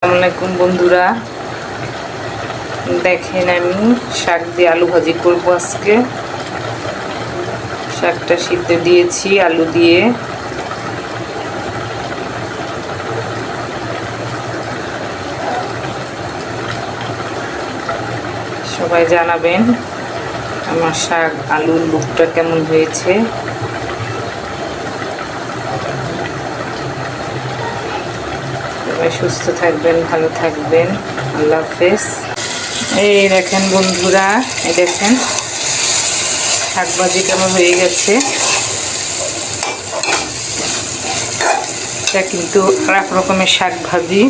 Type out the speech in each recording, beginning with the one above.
আসসালামু আলাইকুম বন্ধুরা, দেখেন আমি শাক দিয়ে আলু ভাজি করব আজকে। শাকটা সিদ্ধ দিয়েছি আলু দিয়ে। সবাই জানাবেন আমার শাক আলুর লুকটা কেমন হয়েছে। সবাই সুস্থ থাকবেন, ভালো থাকবেন। আল্লাহ হাফেজ। এই দেখেন বন্ধুরা, এই দেখেন শাক ভাজি কেমন হয়ে গেছে। এটা কিন্তু আরেক রকমের শাক ভাজি।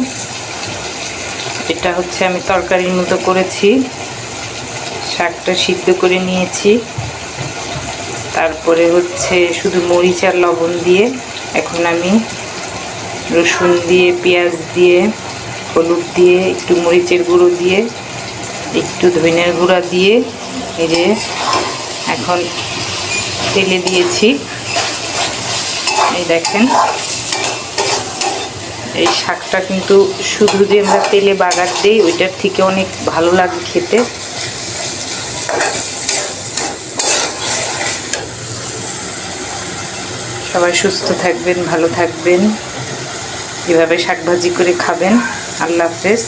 এটা হচ্ছে আমি তরকারির মতো করেছি। শাকটা সিদ্ধ করে নিয়েছি, তারপরে হচ্ছে শুধু মরিচ আর লবণ দিয়ে এখন আমি রসুন দিয়ে, পেঁয়াজ দিয়ে, হলুদ দিয়ে, একটু মরিচের গুঁড়ো দিয়ে, একটু ধনিয়ার গুঁড়া দিয়ে এই যে এখন তেলে দিয়েছি। এই দেখেন, এই শাকটা কিন্তু শুধু যে আমরা তেলে বাগার দিই ওইটার থেকে অনেক ভালো লাগে খেতে। সবাই সুস্থ থাকবেন, ভালো থাকবেন, এভাবে শাক ভাজি করে খাবেন। আল্লাহ হাফেজ।